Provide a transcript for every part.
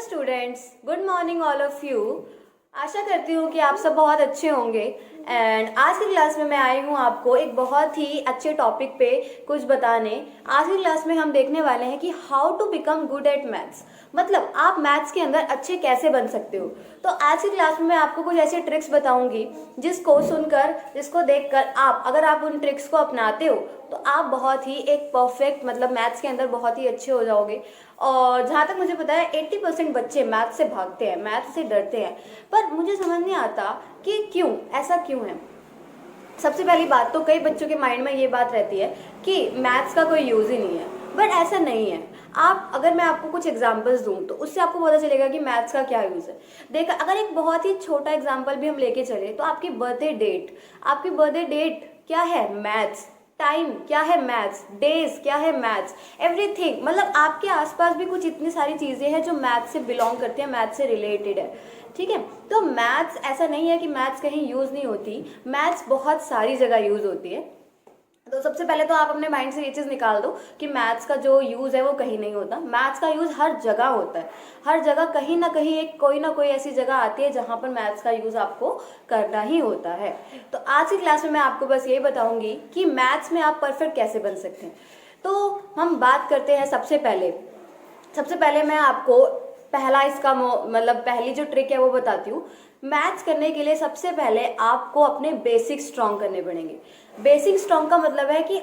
Students, good morning all of you. आशा करती हूँ कि आप सब बहुत अच्छे होंगे। एंड आज की क्लास में मैं आई हूँ आपको एक बहुत ही अच्छे टॉपिक पे कुछ बताने। आज की क्लास में हम देखने वाले हैं कि how to become good at maths, मतलब आप मैथ्स के अंदर अच्छे कैसे बन सकते हो। तो आज की क्लास में मैं आपको कुछ ऐसे ट्रिक्स बताऊंगी जिसको सुनकर, जिसको देखकर आप, अगर आप उन ट्रिक्स को अपनाते हो तो आप बहुत ही एक परफेक्ट, मतलब मैथ्स के अंदर बहुत ही अच्छे हो जाओगे। और जहाँ तक मुझे पता है 80% बच्चे मैथ से भागते हैं, मैथ से डरते हैं, पर मुझे समझ नहीं आता कि क्यों, ऐसा क्यों है। सबसे पहली बात तो कई बच्चों के माइंड में ये बात रहती है कि मैथ्स का कोई यूज़ ही नहीं है, बट ऐसा नहीं है। आप, अगर मैं आपको कुछ एग्जांपल्स दूं तो उससे आपको पता चलेगा कि मैथ्स का क्या यूज़ है। देखा, अगर एक बहुत ही छोटा एग्जांपल भी हम लेके चले तो आपकी बर्थडे डेट, आपकी बर्थडे डेट क्या है? मैथ्स। टाइम क्या है? मैथ्स। डेज क्या है? मैथ्स। एवरीथिंग, मतलब आपके आसपास भी कुछ इतनी सारी चीज़ें हैं जो मैथ्स से बिलोंग करती हैं, मैथ्स से रिलेटेड है। ठीक है, तो मैथ्स, ऐसा नहीं है कि मैथ्स कहीं यूज़ नहीं होती, मैथ्स बहुत सारी जगह यूज़ होती है। तो सबसे पहले तो आप अपने माइंड से ये चीज़ निकाल दो कि मैथ्स का जो यूज़ है वो कहीं नहीं होता। मैथ्स का यूज़ हर जगह होता है, हर जगह कहीं ना कहीं एक कोई ना कोई ऐसी जगह आती है जहाँ पर मैथ्स का यूज़ आपको करना ही होता है। तो आज की क्लास में मैं आपको बस ये बताऊंगी कि मैथ्स में आप परफेक्ट कैसे बन सकते हैं। तो हम बात करते हैं सबसे पहले मैं आपको पहला इसका मतलब पहली जो ट्रिक है वो बताती हूँ। मैथ्स करने के लिए सबसे पहले आपको अपने बेसिक स्ट्रॉन्ग करने पड़ेंगे। बेसिक स्ट्रॉन्ग का मतलब है कि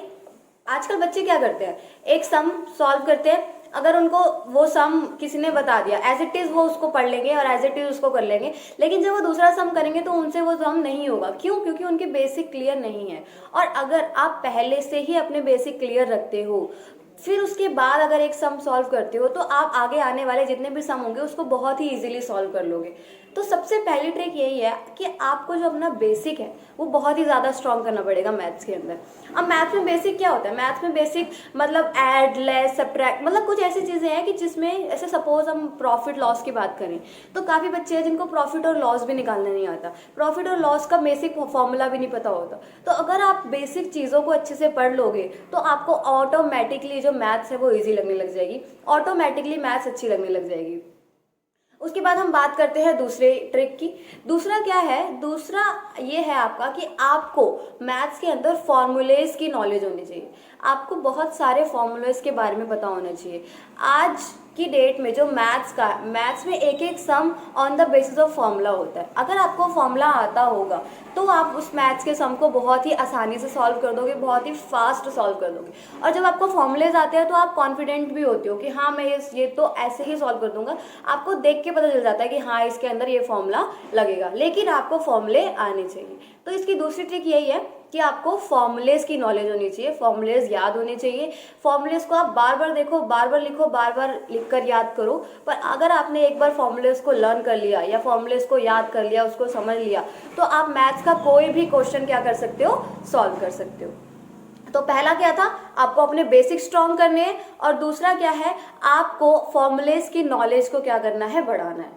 आजकल बच्चे क्या करते हैं, एक सम सॉल्व करते हैं, अगर उनको वो सम किसी ने बता दिया एज इट इज़ वो उसको पढ़ लेंगे और एज इट इज़ उसको कर लेंगे, लेकिन जब वो दूसरा सम करेंगे तो उनसे वो सम नहीं होगा। क्यों? क्योंकि उनके बेसिक क्लियर नहीं है। और अगर आप पहले से ही अपने बेसिक क्लियर रखते हो, फिर उसके बाद अगर एक सम सॉल्व करते हो तो आप आगे आने वाले जितने भी सम होंगे उसको बहुत ही इजीली सॉल्व कर लोगे। तो सबसे पहली ट्रिक यही है कि आपको जो अपना बेसिक है वो बहुत ही ज़्यादा स्ट्रॉन्ग करना पड़ेगा मैथ्स के अंदर। अब मैथ्स में बेसिक क्या होता है? मैथ्स में बेसिक मतलब ऐड, लेस, सब्ट्रैक्ट, मतलब कुछ ऐसी चीज़ें हैं कि जिसमें, ऐसे सपोज हम प्रॉफिट लॉस की बात करें तो काफ़ी बच्चे हैं जिनको प्रॉफिट और लॉस भी निकालना नहीं आता, प्रॉफिट और लॉस का बेसिक फॉर्मूला भी नहीं पता होता। तो अगर आप बेसिक चीज़ों को अच्छे से पढ़ लोगे तो आपको ऑटोमेटिकली जो मैथ्स है वो ईजी लगने लग जाएगी, ऑटोमेटिकली मैथ्स अच्छी लगने लग जाएगी। उसके बाद हम बात करते हैं दूसरे ट्रिक की। दूसरा क्या है? दूसरा ये है आपका कि आपको मैथ्स के अंदर फॉर्मूलेज की नॉलेज होनी चाहिए। आपको बहुत सारे फॉर्मूलेज के बारे में पता होना चाहिए। आज की डेट में जो मैथ्स में एक एक sum on the basis of formula होता है। अगर आपको फॉर्मूला आता होगा तो आप उस मैथ्स के सम को बहुत ही आसानी से सॉल्व कर दोगे, बहुत ही फास्ट सॉल्व कर दोगे। और जब आपको फॉर्मूलेज आते हैं तो आप कॉन्फिडेंट भी होते हो कि हाँ मैं ये तो ऐसे ही सॉल्व कर दूंगा। आपको देख के पता चल जाता है कि हाँ इसके अंदर ये फॉर्मूला लगेगा, लेकिन आपको फॉर्मूले आने चाहिए। तो इसकी दूसरी ट्रिक यही है कि आपको फॉर्मूलेज की नॉलेज होनी चाहिए, फॉर्मूलेज याद होने चाहिए। फॉर्मूलेज को आप बार बार देखो, बार बार लिखो, बार बार लिखकर याद करो। पर अगर आपने एक बार फॉर्मूलेज को लर्न कर लिया या फॉर्मूलेज को याद कर लिया, उसको समझ लिया, तो आप मैथ्स का कोई भी क्वेश्चन क्या कर सकते हो? सॉल्व कर सकते हो। तो पहला क्या था? आपको अपने बेसिक स्ट्रॉन्ग करने हैं, और दूसरा क्या है? आपको फॉर्मूलेज की नॉलेज को क्या करना है? बढ़ाना है।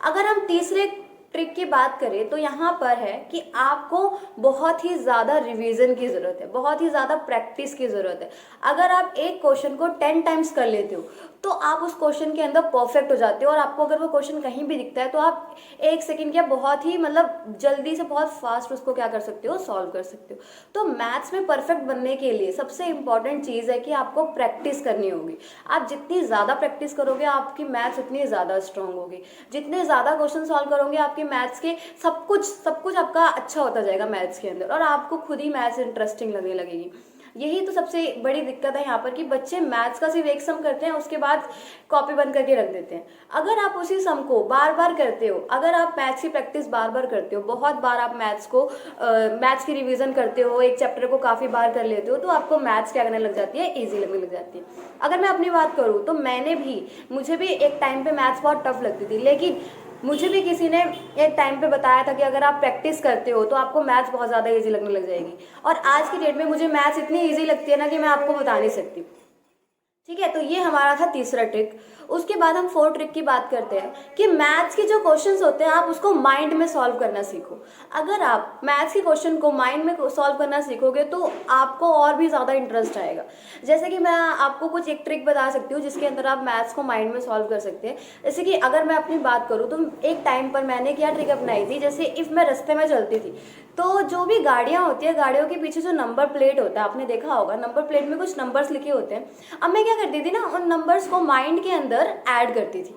अगर हम तीसरे ट्रिक की बात करें तो यहाँ पर है कि आपको बहुत ही ज़्यादा रिवीजन की ज़रूरत है, बहुत ही ज़्यादा प्रैक्टिस की ज़रूरत है। अगर आप एक क्वेश्चन को 10 टाइम्स कर लेते हो तो आप उस क्वेश्चन के अंदर परफेक्ट हो जाते हो, और आपको अगर वो क्वेश्चन कहीं भी दिखता है तो आप एक सेकंड या बहुत ही, मतलब जल्दी से, बहुत फास्ट उसको क्या कर सकते हो? सॉल्व कर सकते हो। तो मैथ्स में परफेक्ट बनने के लिए सबसे इंपॉर्टेंट चीज़ है कि आपको प्रैक्टिस करनी होगी। आप जितनी ज़्यादा प्रैक्टिस करोगे आपकी मैथ्स उतनी ज़्यादा स्ट्रांग होगी। जितने ज़्यादा क्वेश्चन सॉल्व करोगे आपके मैथ्स के सब कुछ आपका अच्छा होता जाएगा मैथ्स के अंदर, और आपको खुद ही मैथ्स इंटरेस्टिंग लगने लगेगी। यही तो सबसे बड़ी दिक्कत है यहाँ पर कि बच्चे मैथ्स का सिर्फ एक सम करते हैं, उसके बाद कॉपी बंद करके रख देते हैं। अगर आप उसी सम को बार बार करते हो, अगर आप मैथ्स की प्रैक्टिस बार बार करते हो, बहुत बार आप मैथ्स की रिवीजन करते हो, एक चैप्टर को काफ़ी बार कर लेते हो, तो आपको मैथ्स क्या करने लग जाती है? ईजी लगने लग जाती है। अगर मैं अपनी बात करूँ तो मुझे भी एक टाइम पे मैथ्स बहुत टफ लगती थी, लेकिन मुझे भी किसी ने एक टाइम पे बताया था कि अगर आप प्रैक्टिस करते हो तो आपको मैथ्स बहुत ज़्यादा इजी लगने लग जाएगी। और आज की डेट में मुझे मैथ्स इतनी इजी लगती है ना कि मैं आपको बता नहीं सकती। ठीक है, तो ये हमारा था तीसरा ट्रिक। उसके बाद हम फोर्थ ट्रिक की बात करते हैं कि मैथ्स के जो क्वेश्चंस होते हैं आप उसको माइंड में सॉल्व करना सीखो। अगर आप मैथ्स के क्वेश्चन को माइंड में सॉल्व करना सीखोगे तो आपको और भी ज़्यादा इंटरेस्ट आएगा। जैसे कि मैं आपको कुछ एक ट्रिक बता सकती हूँ जिसके अंदर आप मैथ्स को माइंड में सॉल्व कर सकते हैं। जैसे कि अगर मैं अपनी बात करूँ तो एक टाइम पर मैंने क्या ट्रिक अपनाई थी, जैसे इफ़ मैं रास्ते में चलती थी तो जो भी गाड़ियाँ होती है गाड़ियों के पीछे जो नंबर प्लेट होता है, आपने देखा होगा नंबर प्लेट में कुछ नंबर्स लिखे होते हैं। अब मैं क्या करती थी ना, उन नंबर्स को माइंड के अंदर ऐड करती थी।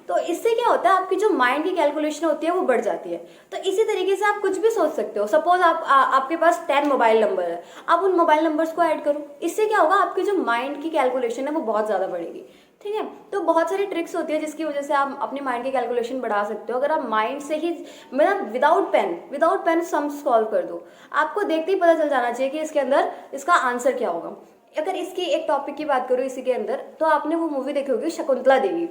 तो इससे क्या होता है, आपकी जो माइंड की कैलकुलेशन होती है वो बढ़ जाती है। तो इसी तरीके से आप कुछ भी सोच सकते हो। सपोज आपके पास 10 मोबाइल नंबर है, आप उन मोबाइल नंबर्स को ऐड करो। इससे क्या होगा, आपकी जो माइंड की कैलकुलेशन है वो बहुत ज़्यादा बढ़ेगी। ठीक है, तो बहुत सारी ट्रिक्स होती है जिसकी वजह से आप अपनी माइंड की कैलकुलेशन बढ़ा सकते हो। अगर आप माइंड से ही, मतलब विदाउट पेन सम सॉल्व कर दो, आपको देखते ही पता चल जाना चाहिए कि इसके अंदर इसका आंसर क्या होगा। अगर इसकी एक टॉपिक की बात करूँ इसी के अंदर, तो आपने वो मूवी देखी होगी शकुंतला देवी।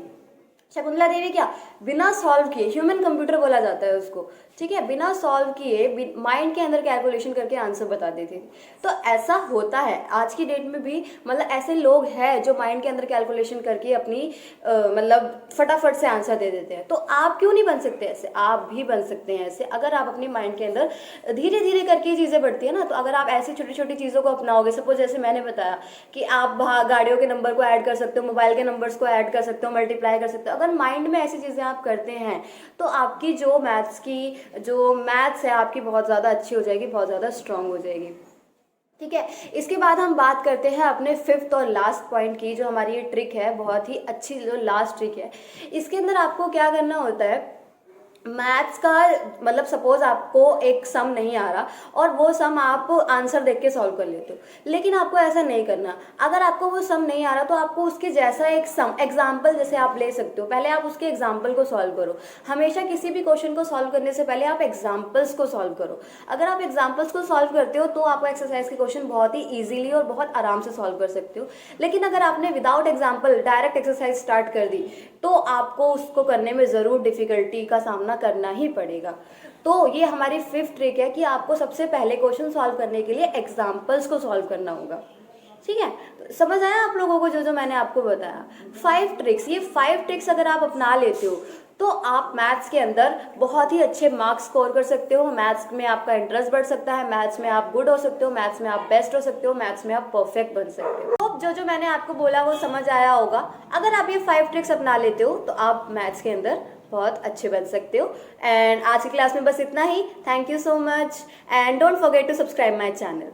शकुंतला देवी क्या बिना सॉल्व किए, ह्यूमन कंप्यूटर बोला जाता है उसको, ठीक है, बिना सॉल्व किए माइंड के अंदर कैलकुलेशन करके आंसर बता देती थी। तो ऐसा होता है आज की डेट में भी, मतलब ऐसे लोग हैं जो माइंड के अंदर कैलकुलेशन करके अपनी मतलब फटाफट से आंसर दे देते हैं। तो आप क्यों नहीं बन सकते ऐसे, आप भी बन सकते हैं ऐसे। अगर आप अपनी माइंड के अंदर धीरे धीरे करके चीज़ें बढ़ती है ना, तो अगर आप ऐसी छोटी छोटी चीज़ों को अपनाओगे, सपोज जैसे मैंने बताया कि आप गाड़ियों के नंबर को ऐड कर सकते हो, मोबाइल के नंबर्स को ऐड कर सकते हो, मल्टीप्लाई कर सकते हो। अगर माइंड में ऐसी चीज़ें आप करते हैं तो आपकी जो मैथ्स है आपकी बहुत ज़्यादा अच्छी हो जाएगी, बहुत ज़्यादा स्ट्रांग हो जाएगी। ठीक है, इसके बाद हम बात करते हैं अपने फिफ्थ और लास्ट पॉइंट की। जो हमारी ये ट्रिक है, बहुत ही अच्छी जो लास्ट ट्रिक है, इसके अंदर आपको क्या करना होता है, मैथ्स का मतलब सपोज आपको एक सम नहीं आ रहा और वो सम आप आंसर देख के सॉल्व कर लेते हो, लेकिन आपको ऐसा नहीं करना। अगर आपको वो सम नहीं आ रहा तो आपको उसके जैसा एक सम एग्जाम्पल जैसे आप ले सकते हो, पहले आप उसके एग्जाम्पल को सॉल्व करो। हमेशा किसी भी क्वेश्चन को सॉल्व करने से पहले आप एग्जाम्पल्स को सॉल्व करो। अगर आप एग्जाम्पल्स को सॉल्व करते हो तो आप एक्सरसाइज के क्वेश्चन बहुत ही ईजिली और बहुत आराम से सॉल्व कर सकते हो। लेकिन अगर आपने without example direct exercise start कर दी तो आपको उसको करने में ज़रूर डिफिकल्टी का सामना करना ही पड़ेगा। तो ये हमारी फिफ्थ ट्रिक है कि आपको सबसे पहले क्वेश्चन सॉल्व करने के लिए एग्जाम्पल्स को सॉल्व करना होगा। ठीक है, तो समझ आया आप लोगों को जो मैंने आपको बताया 5 ट्रिक्स। ये 5 ट्रिक्स अगर आप अपना लेते हो तो आप मैथ्स के अंदर बहुत ही अच्छे मार्क्स स्कोर कर सकते हो। मैथ्स में आपका इंटरेस्ट बढ़ सकता है, मैथ्स में आप गुड हो सकते हो, मैथ्स में आप बेस्ट हो सकते हो, मैथ्स में आप परफेक्ट बन सकते हो। तो जो मैंने आपको बोला वो समझ आया होगा। अगर आप ये 5 ट्रिक्स अपना लेते हो तो आप मैथ्स के अंदर बहुत अच्छे बन सकते हो। एंड आज की क्लास में बस इतना ही। Thank you so much and don't forget to subscribe my channel.